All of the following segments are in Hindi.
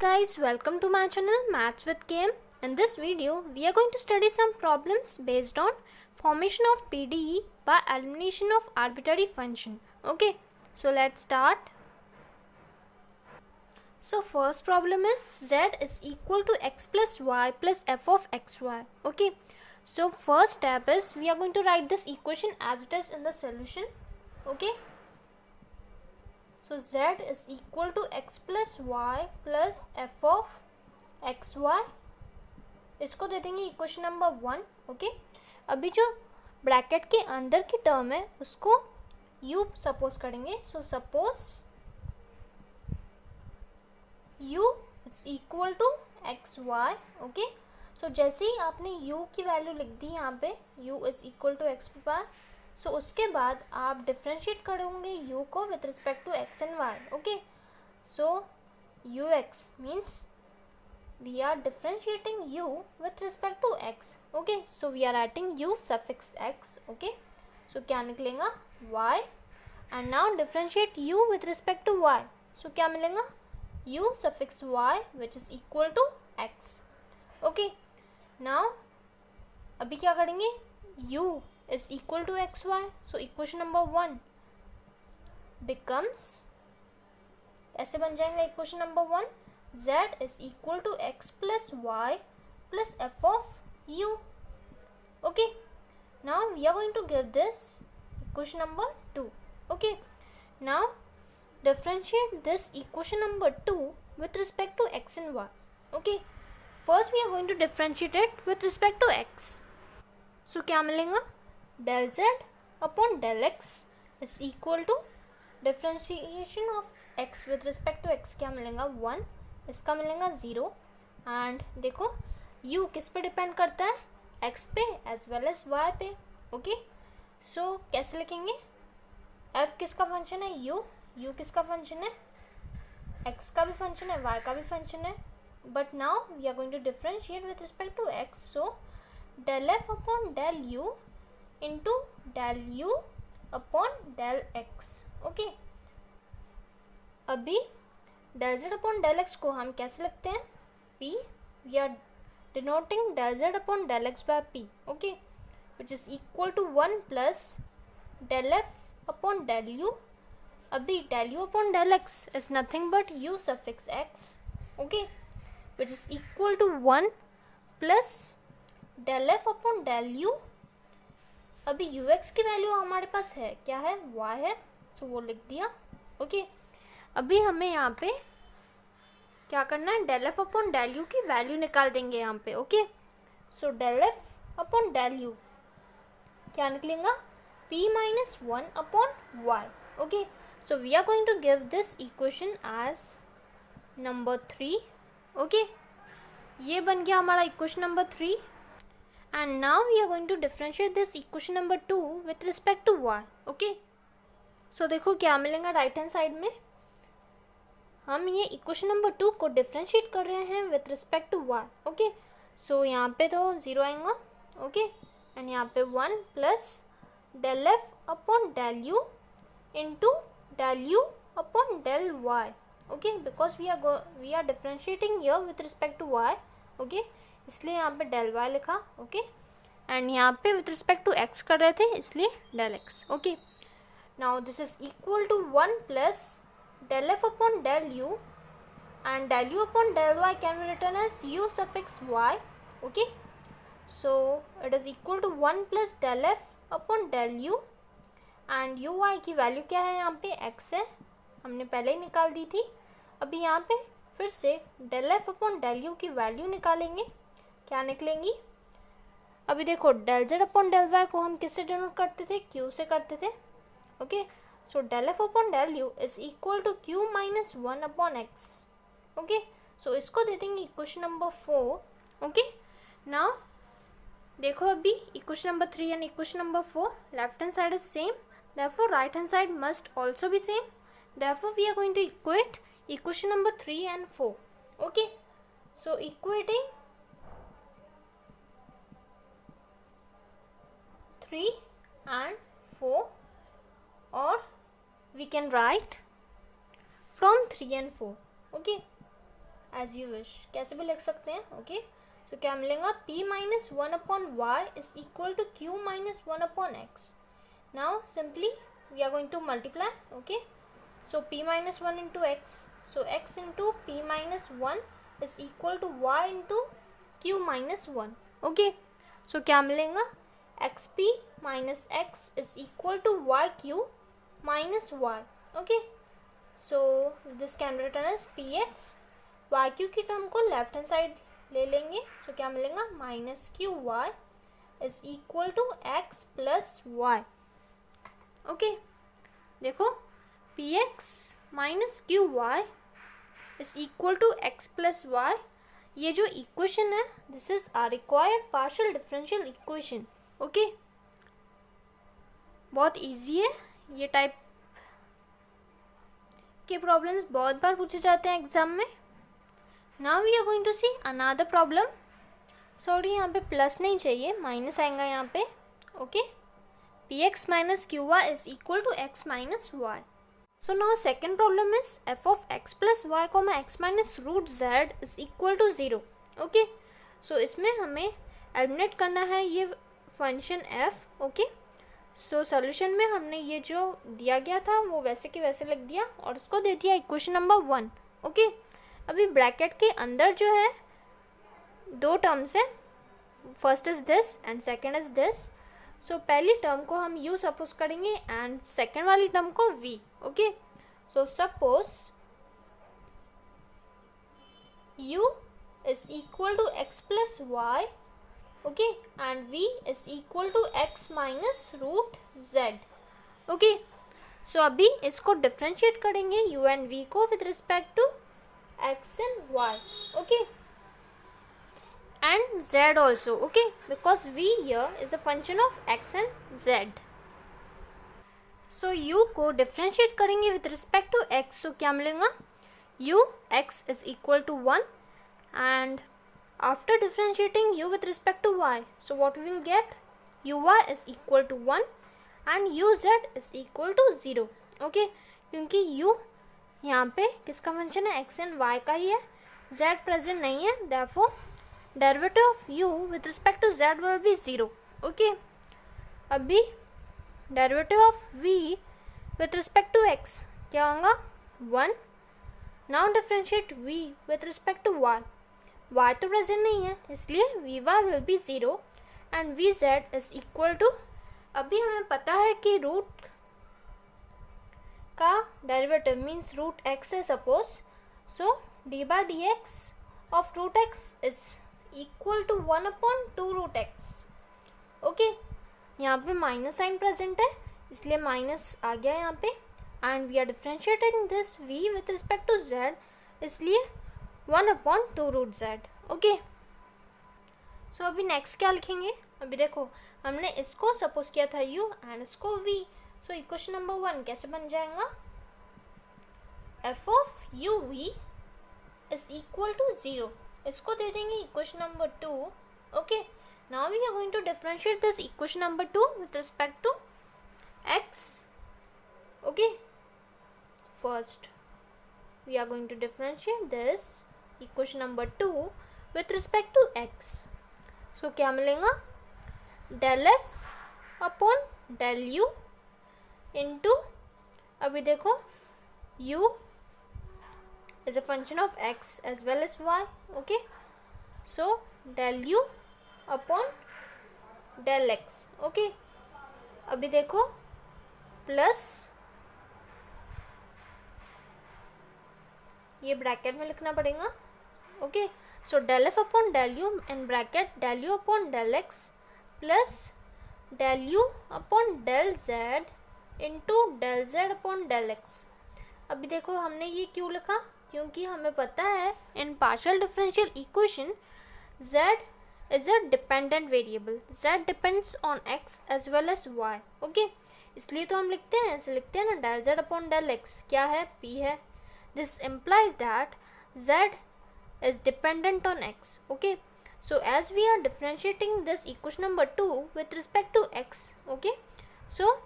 guys, welcome to my channel Maths with KM. In this video, we are going to study some problems based on formation of PDE by elimination of arbitrary function. Okay, so let's start. So first problem is z is equal to x plus y plus f of xy. Okay, so first step is we are going to write this equation as it is in the solution. Okay. So z is equal to x plus y plus f of xy. इसको दे देंगे इक्वेशन नंबर 1. ओके, अभी जो ब्रैकेट के अंदर की टर्म है उसको u सपोज करेंगे. So suppose u is equal to x y. Okay, so जैसे ही आपने u की वैल्यू लिख दी यहाँ पे u is equal to x y, so उसके बाद आप डिफ्रेंशिएट करोगे u को with respect to x and y. Okay, so ux means we are differentiating u with respect to x. Okay, so we are adding u suffix x. Okay, so क्या निकलेगा y and now differentiate u with respect to y. So क्या मिलेगा u suffix y which is equal to x. Okay, now अभी क्या करेंगे u is equal to xy. So equation number 1 becomes, ऐसे बन जाएगा equation number 1, z is equal to x plus y plus f of u. Okay, now we are going to give this equation number 2. Okay, now differentiate this equation number 2 with respect to x and y. Okay, first we are going to differentiate it with respect to x. So क्या मिलेगा del z upon del x is equal to differentiation of x with respect to x क्या मिलेगा 1, इसका मिलेगा 0. एंड देखो u किस पे डिपेंड करता है x पे एज वेल एज y पे. ओके, सो कैसे लिखेंगे f किसका फंक्शन है u किसका फंक्शन है x का भी फंक्शन है y का भी फंक्शन है. But now we are going to differentiate with respect to x. So del f upon del u into del u upon del x. Okay, अभी del z upon del x को हम कैसे लिखते हैं p. We are denoting del z upon del x by p. Okay, which is equal to 1 plus del f upon del u. अभी del u upon del x is nothing but u suffix x. Okay, which is equal to 1 plus del f upon del u. अभी ux की वैल्यू हमारे पास है क्या है y है, सो वो लिख दिया. ओके, अभी हमें यहाँ पे क्या करना है del f upon del u की वैल्यू निकाल देंगे यहाँ पे. Okay, so del f upon del u क्या निकलेगा p minus 1 upon y. Okay, so we are going to give this equation as number 3. Okay, ये बन गया हमारा equation number 3. And now we are going to differentiate this equation number 2 with respect to y. Okay, so देखो क्या मिलेगा राइट हैंड साइड में. हम ये इक्वेशन नंबर 2 को डिफ्रेंशिएट कर रहे हैं with respect to y. Okay, so यहाँ पे तो 0 आएगा. ओके, एंड यहाँ पे 1 plus del f upon del u into del u upon del y. Okay, because we are differentiating here with respect to y. Okay, इसलिए यहाँ पे del y लिखा. ओके, एंड यहाँ पे विथ रिस्पेक्ट टू x कर रहे थे इसलिए del x. Okay, now this is equal to 1 plus del f upon del u and del u upon del y can be written as u suffix y. Okay, so it is equal to 1 plus del f upon del u and u y की वैल्यू क्या है यहाँ पे x है, हमने पहले ही निकाल दी थी. अभी यहाँ पे फिर से del f upon del u की वैल्यू निकालेंगे. क्या निकलेंगी अभी देखो del z upon del y को हम किससे डिनोट करते थे q से करते थे. Okay, so del f upon del u is equal to q minus 1 upon x. Okay, so इसको दे देंगे इक्वेशन नंबर 4. ओके, नाउ देखो अभी equation number 3 and equation number 4 left hand side is same, therefore right hand side must also be same. Therefore we are going to equate equation number 3 and 4. Okay, so equating 3 and 4, or we can write from 3 and 4. Okay, as you wish, कैसे भी लिख सकते हैं. ओके, सो क्या मिलेगा, p minus 1 upon y is equal to q minus 1 upon x. Now simply we are going to multiply. Okay, so p minus 1 into x, so x into p minus 1 is equal to y into q minus 1. Okay, so क्या मिलेगा, xp minus x is equal to yq minus y. Okay, so this can be written as px. yq की टर्म को लेफ्ट हैंड साइड ले लेंगे, सो क्या मिलेगा, minus q y is equal to x plus y. Okay, देखो px minus q y is equal to x plus y. ये जो इक्वेशन है, this is our required partial differential equation. Okay, बहुत इजी है. ये टाइप के प्रॉब्लम्स बहुत बार पूछे जाते हैं एग्जाम में. Now we are going to see another problem. Sorry, यहाँ पे प्लस नहीं चाहिए, माइनस आएगा यहाँ पे. Okay, px minus q y is equal to x minus y. So now second problem is f of x plus y comma x minus root z is equal to 0. Okay, so इसमें हमें एलिमिनेट करना है ये function f. Okay, so solution में हमने ये जो दिया गया था वो वैसे के वैसे लिख दिया और उसको दे दिया इक्वेशन नंबर 1. ओके, अभी ब्रैकेट के अंदर जो है दो टर्म्स है, first is this and second is this. So पहली टर्म को हम u सपोज करेंगे एंड सेकेंड वाली टर्म को v. Okay, so suppose u is equal to x plus y. Okay, and v is equal to x minus root z. Okay, so अभी इसको डिफ्रेंशिएट करेंगे u एंड v को with respect to x and y. Okay, and z also. Okay, because v here is a function of x and z. So u को डिफ्रेंशिएट करेंगे with respect to x. so क्या मिलेगा, u x is equal to 1 and after differentiating u with respect to y, so what we will get, uy is equal to 1 and uz is equal to 0. Okay, क्योंकि u यहाँ पे किसका फंक्शन है, x एंड y का ही है, z प्रेजेंट नहीं है, therefore derivative of u with respect to z will be 0. Okay, अभी derivative of v with respect to x क्या होगा, 1. Now differentiate v with respect to y. y तो प्रेजेंट नहीं है इसलिए vy will be 0 and vz is equal to, अभी हमें पता है कि रूट का डेरिवेटिव मीन्स रूट x है suppose. So d by d x of root x is equal to 1 upon 2 root x. Okay, यहाँ पे माइनस साइन प्रेजेंट है इसलिए माइनस आ गया यहाँ पे and we are differentiating this v with respect to z इसलिए 1 upon 2 root z. Okay, so अभी नेक्स्ट क्या लिखेंगे, अभी देखो हमने इसको सपोज किया था u एंड इसको v. सो इक्वेशन नंबर 1 कैसे बन जाएगा, f of u v is equal to 0. इसको दे देंगे equation number 2. Okay, now we are going to differentiate this equation number 2 with respect to x. Okay, first we are going to differentiate this equation number 2 with respect to x. So क्या मिलेगा, del f upon del u into, अभी देखो u is a function of x as well as y. Okay, so del u upon del x. Okay, अभी देखो प्लस ये ब्रैकेट में लिखना पड़ेगा. Okay, so del f upon del u in bracket del u upon del x plus del u upon del z into del z upon del x. अभी देखो हमने ये क्यों लिखा, क्योंकि हमें पता है in partial differential equation z is a dependent variable, z depends on x as well as y. Okay, इसलिए तो हम लिखते हैं, ऐसे लिखते हैं ना, del z upon del x क्या है, p है. This implies that z is dependent on x. Okay, so as we are differentiating this equation number 2 with respect to x. Okay, so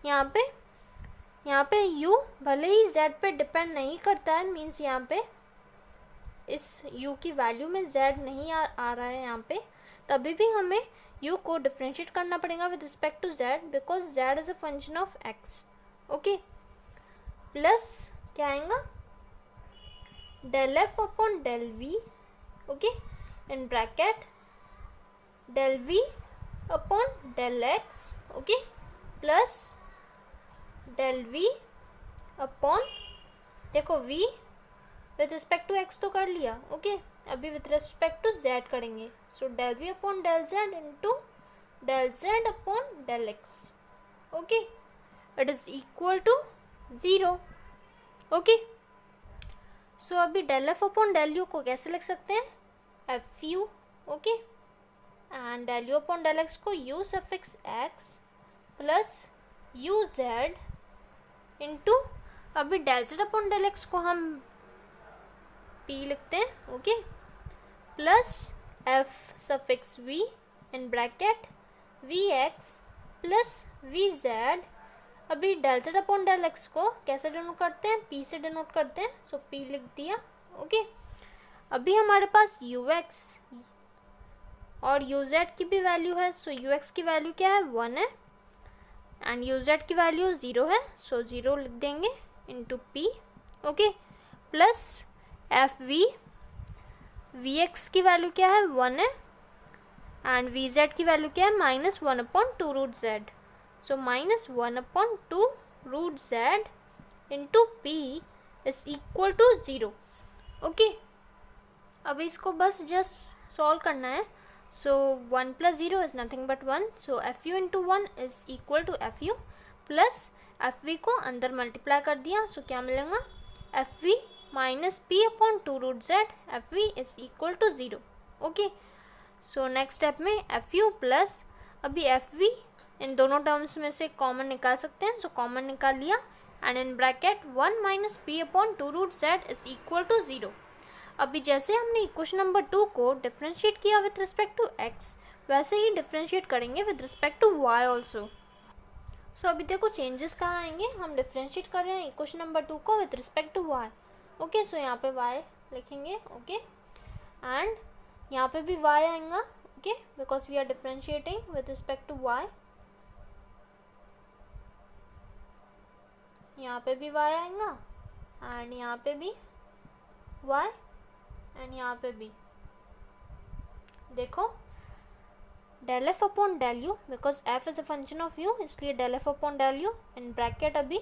यहाँ पे u भले ही z पे डिपेंड नहीं करता है, मीन्स यहाँ पे इस u की वैल्यू में z नहीं आ रहा है यहाँ पे, तभी भी हमें u को डिफ्रेंशिएट करना पड़ेगा with respect to z, because z is a function of x. Okay, plus क्या आएगा, del f upon del v, okay, in bracket del v upon del x, okay, plus del v upon, देखो v with respect to x तो कर लिया, ओके, अभी विथ रिस्पेक्ट टू z करेंगे. So del v upon del z into del z upon del x, okay, it is equal to 0. Okay, so अभी del f upon del u को कैसे लिख सकते हैं, fu, okay, and del u upon del x को u suffix x plus u z into, अभी del z upon del x को हम p लिखते हैं, okay, plus f suffix v in bracket vx plus vz. अभी del z upon del x को कैसे डिनोट करते हैं, p से डिनोट करते हैं, सो p लिख दिया, ओके. अभी हमारे पास ux और uz की भी वैल्यू है, सो ux की वैल्यू क्या है, 1 है, एंड uz की वैल्यू 0 है, सो 0 लिख देंगे into p, okay, plus fv, vx की वैल्यू क्या है, 1 है, एंड vz की वैल्यू क्या है, -1 upon 2 root z, so -1 upon 2 root z into p is equal to 0. Okay, अब इसको बस जस्ट सॉल्व करना है. So 1 plus 0 is nothing but 1, so fu into 1 is equal to fu plus fv को अंदर मल्टीप्लाई कर दिया, सो क्या मिलेगा, fv minus p upon 2 root z, fv is equal to 0. Okay, so next step में fu प्लस, अभी fv इन दोनों टर्म्स में से कॉमन निकाल सकते हैं, सो कॉमन निकाल लिया, and in bracket 1 minus p upon 2 root z is equal to 0. अभी जैसे हमने इक्वेशन नंबर 2 को डिफरेंशिएट किया विथ रिस्पेक्ट टू x, वैसे ही डिफरेंशिएट करेंगे with respect to y also. So अभी देखो चेंजेस कहाँ आएंगे, हम डिफरेंशिएट कर रहे हैं इक्वेशन नंबर 2 को with respect to y. Okay, so यहाँ पे y लिखेंगे, ओके, एंड यहाँ पे भी y आएगा, okay, because we are differentiating with respect to y. यहाँ पे भी y आएगा, एंड यहाँ पे भी y, एंड यहाँ पे भी. देखो del f upon del u, because f is a function of u, इसलिए del f upon del u in bracket अभी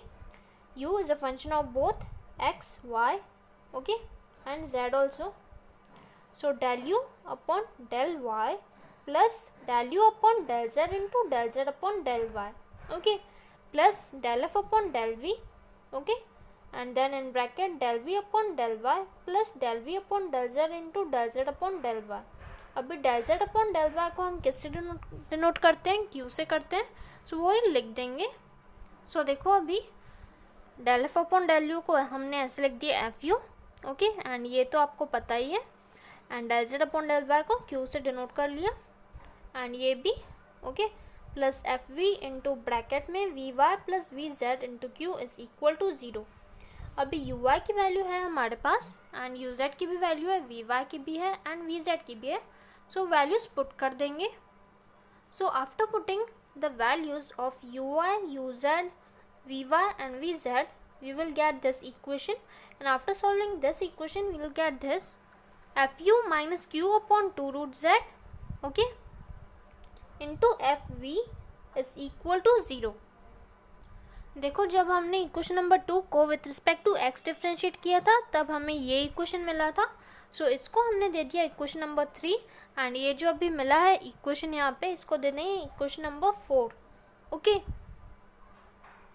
u is a function of both x, y, okay, and z also. So del u upon del y plus del u upon del z into del z upon del y, okay, plus del f upon del v, okay, and then in bracket del v upon del y plus del v upon del z into del z upon del y. अभी del z upon del y को हम किससे डिनोट करते हैं, q से करते हैं, सो वही लिख देंगे. सो देखो अभी del f upon del u को हमने ऐसे लिख दिया fu, ओके, एंड ये तो आपको पता ही है, and del z upon del y को q से डिनोट कर लिया, एंड ये भी, okay, plus fv into bracket में vy plus vz into q is equal to 0. अभी uy की वैल्यू है हमारे पास, एंड uz की भी वैल्यू है, vy की भी है, एंड vz की भी है, सो वैल्यूज पुट कर देंगे. So after putting the values of uy, uz, vy and vz, we will get this equation, and after solving this equation we will get this fu minus q upon 2 root z, okay, into fv is equal to 0. देखो जब हमने इक्वेशन नंबर 2 को with respect to x differentiate किया था, तब हमें ये इक्वेशन मिला था, सो इसको हमने दे दिया इक्वेशन नंबर 3, एंड ये जो अभी मिला है इक्वेशन यहाँ पे, इसको दे देंगे इक्वेशन नंबर 4. ओके,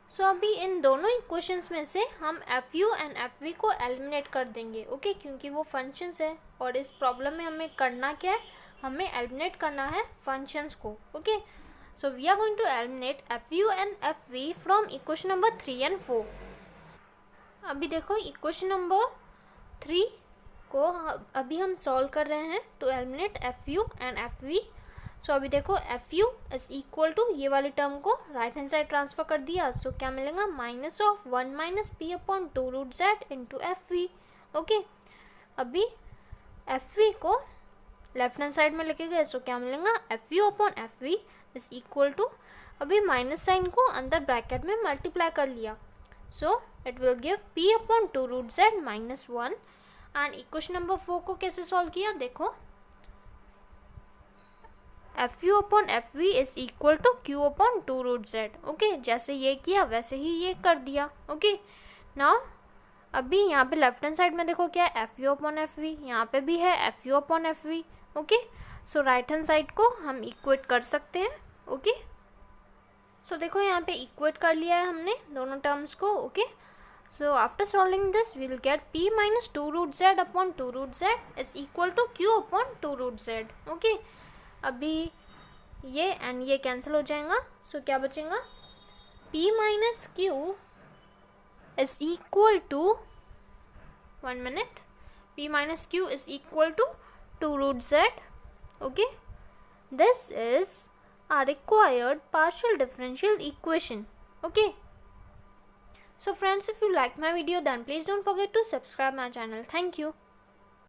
सो अभी इन दोनों इक्वेशंस में से हम fu एंड fv को एलिमिनेट कर देंगे, ओके, क्योंकि वो फंक्शंस है, और इस प्रॉब्लम में हमें करना क्या है, हमें एलिमिनेट करना है फंक्शंस को. Okay, so we are going to eliminate fu and fv from equation number 3 and 4. अभी देखो इक्वेशन नंबर 3 को अभी हम सॉल्व कर रहे हैं to eliminate fu and fv. So अभी देखो fu इज इक्वल टू, ये वाली टर्म को राइट हैंड साइड ट्रांसफर कर दिया, सो क्या मिलेगा, minus of 1 minus p upon 2 root z into fv. Okay, अभी एफ वी को लेफ्ट हैंड साइड में लेके गए, सो क्या मिलेगा, f u upon f v is equal to, अभी माइनस साइन को अंदर ब्रैकेट में मल्टीप्लाई कर लिया, so it will give p upon 2 root z minus 1। And equation number 4 को कैसे सॉल्व किया, देखो f u upon f v is equal to q upon 2 root z। Okay, जैसे ये किया वैसे ही ये कर दिया। ओके, नाउ अभी यहाँ पे लेफ्ट हैंड साइड में देखो क्या है, f u upon f v, यहाँ पे भी है f u upon f v. Okay, so right hand side को हम इक्वेट कर सकते हैं। ओके, सो देखो यहाँ पे इक्वेट कर लिया है हमने दोनों टर्म्स को। Okay, so after solving this we will get p minus 2 root z upon 2 root z is equal to q upon 2 root z। Okay, अभी ये एंड ये कैंसिल हो जाएगा, सो क्या बचेगा, p minus q is equal to, 1 minute, p minus q is equal to 2 root z. Okay, this is our required partial differential equation. Okay, so friends, if you like my video then please don't forget to subscribe my channel. Thank you.